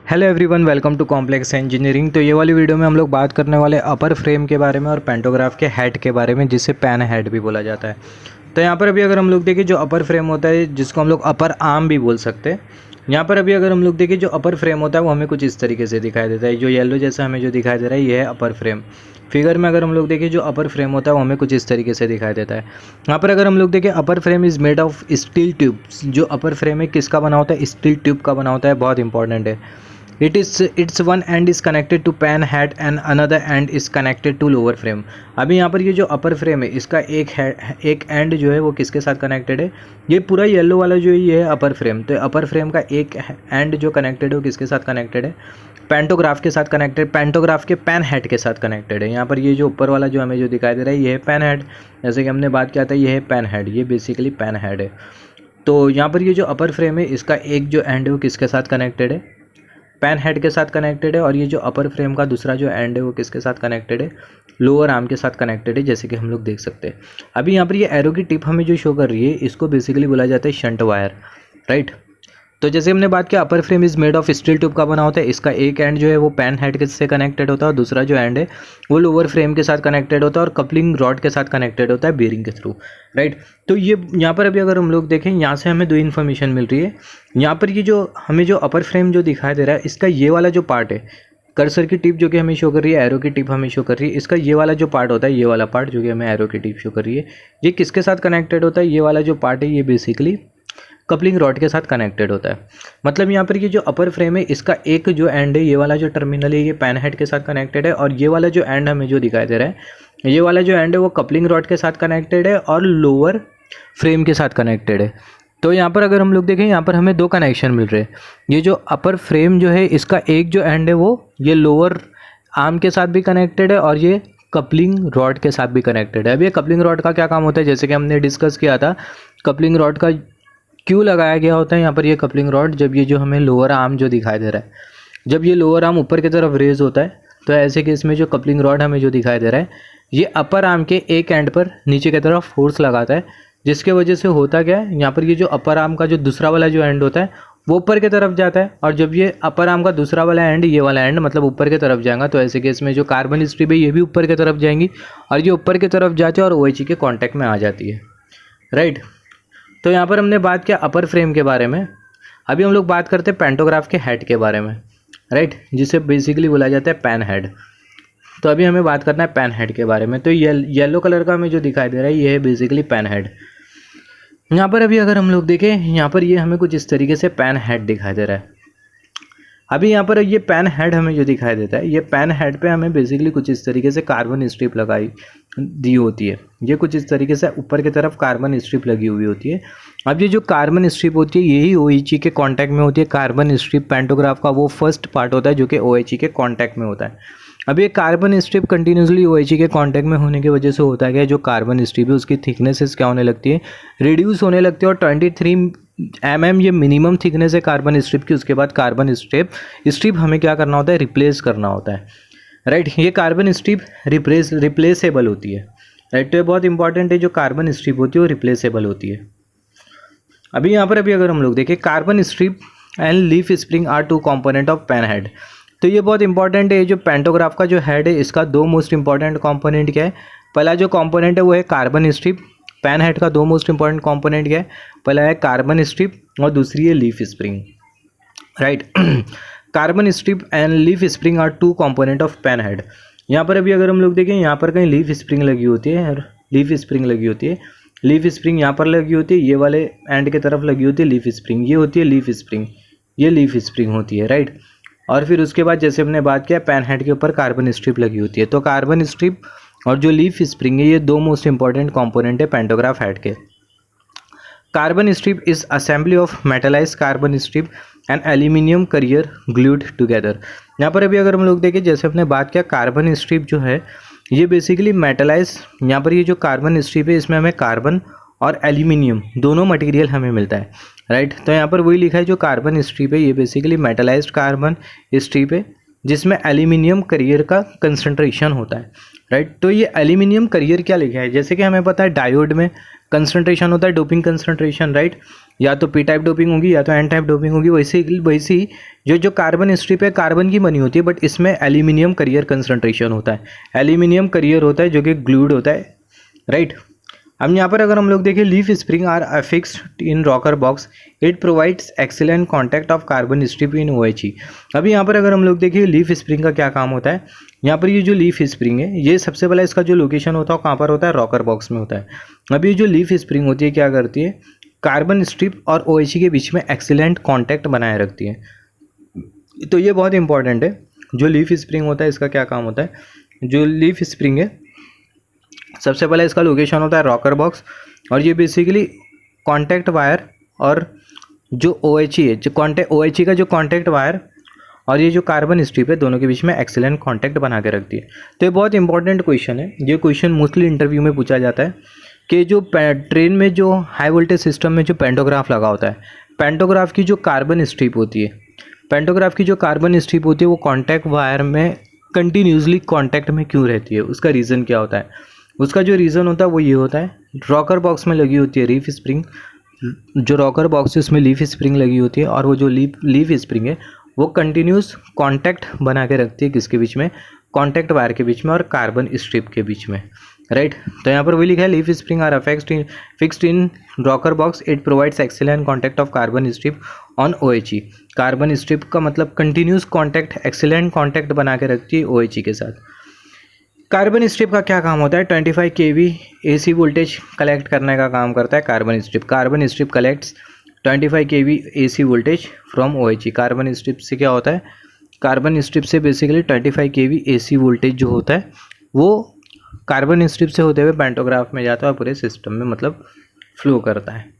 Hello everyone, welcome to complex engineering. तो ये वाली वीडियो में हम लोग बात करने वाले अपर फ्रेम के बारे में और पेंटोग्राफ के हेड के बारे में, जिसे पैन हेड भी बोला जाता है। तो यहाँ पर अभी अगर हम लोग देखें, जो अपर फ्रेम होता है जिसको हम लोग अपर आर्म भी बोल सकते हैं, यहाँ पर अभी अगर हम लोग देखें जो अपर फ्रेम होता है वो हमें कुछ इस तरीके से दिखाई देता है। जो येलो जैसा हमें जो दिखाई दे रहा है ये है अपर फ्रेम। फिगर में अगर हम लोग देखें जो अपर फ्रेम होता है वो हमें कुछ इस तरीके से दिखाई देता है। यहाँ पर अगर हम लोग देखें upper frame is made of steel tubes. जो अपर फ्रेम है किसका बना होता है? स्टील ट्यूब का बना होता है। बहुत इंपॉर्टेंट है। Its one end is connected to pan head and another end is connected to lower frame। अभी यहाँ पर ये जो अपर फ्रेम है इसका एक एंड जो है वो किसके साथ कनेक्टेड है? ये पूरा येलो वाला जो ये है अपर फ्रेम। तो अपर फ्रेम का एक एंड जो कनेक्टेड है वो किसके साथ कनेक्टेड है? पेंटोग्राफ के साथ कनेक्टेड, पेंटोग्राफ के पैन हेड के साथ कनेक्टेड है। यहाँ पर ये जो ऊपर वाला जो हमें जो दिखाई दे रहा है ये है पैन हेड। जैसे कि हमने बात किया था ये है पैन हेड, ये बेसिकली पैन हेड है। तो यहाँ पर ये जो अपर फ्रेम है इसका एक जो एंड है वो किसके साथ कनेक्टेड है? पैन हेड के साथ कनेक्टेड है। और ये जो अपर फ्रेम का दूसरा जो एंड है वो किसके साथ कनेक्टेड है? लोअर आर्म के साथ कनेक्टेड है, जैसे कि हम लोग देख सकते हैं। अभी यहाँ पर ये एरो की टिप हमें जो शो कर रही है इसको बेसिकली बोला जाता है शंट वायर, राइट। तो जैसे हमने बात किया upper frame is made of steel tube का बना होता है। इसका एक एंड जो है वो पैन हेड के से कनेक्टेड होता है और दूसरा जो एंड है वो लोअर फ्रेम के साथ कनेक्टेड होता है और कपलिंग रॉड के साथ कनेक्टेड होता है बेरिंग के थ्रू, राइट। तो ये यहाँ पर अभी अगर हम लोग देखें यहाँ से हमें दो इन्फॉर्मेशन मिल रही है। यहाँ पर ये जो हमें जो अपर फ्रेम जो दिखाई दे रहा है इसका ये वाला जो पार्ट है, कर्सर की टिप जो कि हमें शो कर रही है, एरो की टिप हमें शो कर रही है, इसका ये वाला जो पार्ट होता है, ये वाला पार्ट जो कि हमें एरो की टिप शो कर रही है, ये किसके साथ कनेक्टेड होता है? ये वाला जो पार्ट है ये बेसिकली कपलिंग रॉड के साथ कनेक्टेड होता है। मतलब यहाँ पर ये जो अपर फ्रेम है इसका एक जो एंड है, ये वाला जो टर्मिनल है ये पैन हेड के साथ कनेक्टेड है और ये वाला जो एंड हमें जो दिखाई दे रहा है ये वाला जो एंड है वो कपलिंग रॉड के साथ कनेक्टेड है और लोअर फ्रेम के साथ कनेक्टेड है। तो यहाँ पर अगर हम लोग देखें यहाँ पर हमें दो कनेक्शन मिल रहे हैं। ये जो अपर फ्रेम जो है इसका एक जो एंड है वो ये लोअर आर्म के साथ भी कनेक्टेड है और ये कपलिंग रॉड के साथ भी कनेक्टेड है। अब ये कपलिंग रॉड का क्या काम होता है? जैसे कि हमने डिस्कस किया था, कपलिंग रॉड का क्यों लगाया गया होता है यहाँ पर ये कपलिंग रॉड? जब ये जो हमें लोअर आर्म जो दिखाई दे रहा है, जब ये लोअर आर्म ऊपर की तरफ रेज होता है तो ऐसे केस में जो कपलिंग रॉड हमें जो दिखाई दे रहा है ये अपर आर्म के एक एंड पर नीचे की तरफ फोर्स लगाता है, जिसके वजह से होता क्या है यहाँ पर ये जो अपर आर्म का जो दूसरा वाला जो एंड होता है वो ऊपर की तरफ जाता है। और जब ये अपर आर्म का दूसरा वाला एंड, ये वाला एंड मतलब ऊपर की तरफ जाएगा, तो ऐसे केस में जो कार्बन स्ट्रिप है ये भी ऊपर की तरफ जाएंगी और ये ऊपर की तरफ जाते हैं और OH के कॉन्टैक्ट में आ जाती है, राइट। तो यहाँ पर हमने बात किया अपर फ्रेम के बारे में। अभी हम लोग बात करते हैं पेंटोग्राफ के हेड के बारे में, राइट, जिसे बेसिकली बोला जाता है पैन हेड। तो अभी हमें बात करना है पैन हेड के बारे में। तो येलो कलर का हमें जो दिखाई दे रहा है ये है बेसिकली पैन हेड। यहाँ पर अभी अगर हम लोग देखें यहाँ पर ये हमें कुछ इस तरीके से पैन हेड दिखाई दे रहा है। अभी यहाँ पर ये पैन हेड हमें जो दिखाई देता है, ये पैन हेड पे हमें बेसिकली कुछ इस तरीके से कार्बन स्ट्रिप लगाई दी होती है। ये कुछ इस तरीके से ऊपर की तरफ कार्बन स्ट्रिप लगी हुई होती है। अब ये जो कार्बन स्ट्रिप होती है यही OH के कांटेक्ट में होती है। कार्बन स्ट्रिप पेंटोग्राफ का वो फर्स्ट पार्ट होता है जो कि OH के कांटेक्ट में होता है। अब ये कार्बन स्ट्रिप कंटिन्यूसली OH के कांटेक्ट में होने की वजह से होता है जो कार्बन स्ट्रिप है उसकी थिकनेसेस क्या होने लगती है? रिड्यूस होने लगती है। और 23 mm ये मिनिमम थिकनेस है कार्बन स्ट्रिप की। उसके बाद कार्बन स्ट्रिप हमें क्या करना होता है? रिप्लेस करना होता है, राइट। ये कार्बन स्ट्रिप रिप्लेसेबल होती है, राइट। तो ये बहुत इंपॉर्टेंट है, जो कार्बन स्ट्रिप होती है वो रिप्लेसेबल होती है। अभी यहाँ पर अगर हम लोग देखें carbon strip and leaf spring are two component of pan head. तो ये बहुत इंपॉर्टेंट है। जो पेंटोग्राफ का जो हेड है इसका दो मोस्ट इंपॉर्टेंट कॉम्पोनेंट क्या है? पहला जो कॉम्पोनेंट है वो है कार्बन स्ट्रिप। पैन हेड का दो मोस्ट इंपॉर्टेंट कॉम्पोनेंट क्या है? पहला है कार्बन स्ट्रिप और दूसरी है leaf spring, right. Carbon strip and leaf spring are two component of pan head. यहाँ पर अभी अगर हम लोग देखें यहाँ पर कहीं लीफ स्प्रिंग लगी होती है, लीफ स्प्रिंग लगी होती है। लीफ स्प्रिंग यहाँ पर लगी होती है, ये वाले एंड की तरफ लगी होती है लीफ स्प्रिंग, ये होती है लीफ स्प्रिंग, ये लीफ स्प्रिंग होती है, राइट। और फिर उसके बाद जैसे हमने बात किया पैन हेड के ऊपर कार्बन स्ट्रिप लगी होती है। तो कार्बन स्ट्रिप और जो लीफ स्प्रिंग है ये दो मोस्ट इंपॉर्टेंट कंपोनेंट है पेंटोग्राफ हेड के। Carbon strip is assembly of metallise carbon strip and aluminium career glued together. यहाँ पर अभी अगर हम लोग देखें जैसे हमने बात किया कार्बन स्ट्रिप जो है ये बेसिकली मेटलाइज, यहाँ पर ये जो कार्बन स्ट्रिप है इसमें हमें कार्बन और एल्यूमिनियम दोनों मटेरियल हमें मिलता है, राइट। तो यहाँ पर वही लिखा है जो कार्बन स्ट्रिप है ये बेसिकली मेटलाइज्ड कार्बन स्ट्रिप है जिसमें एल्यूमिनियम करियर का कंसंट्रेशन होता है, राइट। तो ये एल्यूमिनियम करियर क्या लिखा है, जैसे कि हमें पता है डायोड में कंसंट्रेशन होता है डोपिंग कंसंट्रेशन, राइट। या तो पी टाइप डोपिंग होगी या तो एन टाइप डोपिंग होगी। वैसे ही जो कार्बन स्ट्रिप है कार्बन की बनी होती है, बट इसमें एल्यूमिनियम करियर कंसंट्रेशन होता है, एल्यूमिनियम करियर होता है जो कि ग्लूड होता है, राइट। अब यहाँ पर अगर हम लोग देखें leaf spring are affixed in rocker box, it provides excellent contact of carbon strip in OHE। अभी यहाँ पर अगर हम लोग देखें लीफ स्प्रिंग का क्या काम होता है, यहाँ पर ये जो लीफ स्प्रिंग है ये सबसे पहले इसका जो लोकेशन होता है कहाँ पर होता है, रॉकर बॉक्स में होता है। अभी जो लीफ स्प्रिंग होती है क्या करती है, कार्बन स्ट्रिप और OHE के बीच में एक्सीलेंट कॉन्टैक्ट बनाए रखती है। तो ये बहुत इंपॉर्टेंट है। जो लीफ स्प्रिंग होता है इसका क्या काम होता है, जो लीफ स्प्रिंग है सबसे पहले इसका लोकेशन होता है रॉकर बॉक्स, और ये बेसिकली कॉन्टैक्ट वायर और जो OHE है, जो OHE का जो कॉन्टैक्ट वायर और ये जो कार्बन स्ट्रिप है दोनों के बीच में एक्सीलेंट कॉन्टैक्ट बना के रखती है। तो ये बहुत इंपॉर्टेंट क्वेश्चन है। ये क्वेश्चन मोस्टली इंटरव्यू में पूछा जाता है कि जो ट्रेन में जो हाई वोल्टेज सिस्टम में जो पेंटोग्राफ लगा होता है, पेंटोग्राफ की जो कार्बन स्ट्रिप होती है, पेंटोग्राफ की जो कार्बन स्ट्रिप होती है वो कॉन्टैक्ट वायर में कंटिन्यूसली कॉन्टैक्ट में क्यों रहती है, उसका रीज़न क्या होता है। उसका जो रीज़न होता है वो ये होता है, रॉकर बॉक्स में लगी होती है लीफ स्प्रिंग, जो रॉकर बॉक्स है उसमें लीफ स्प्रिंग लगी होती है, और वो जो लीफ स्प्रिंग है वो कंटिन्यूस कॉन्टैक्ट बना के रखती है किसके बीच में, कॉन्टैक्ट वायर के बीच में और कार्बन स्ट्रिप के बीच में, राइट। तो यहाँ पर वही लिखा है leaf spring are fixed in rocker box, it provides excellent contact of carbon strip on OHE। Carbon strip का मतलब कंटिन्यूस कॉन्टैक्ट, एक्सीलेंट कॉन्टैक्ट बना के रखती है OHE के साथ। कार्बन स्ट्रिप का क्या काम होता है, 25 kV AC वोल्टेज कलेक्ट करने का काम करता है carbon strip. Carbon strip collects 25 kV AC voltage from OHE। Carbon strip से क्या होता है, कार्बन स्ट्रिप से बेसिकली 25 kV AC वोल्टेज जो होता है वो कार्बन स्ट्रिप से होते हुए पेंटोग्राफ में जाता है और पूरे सिस्टम में मतलब फ्लो करता है।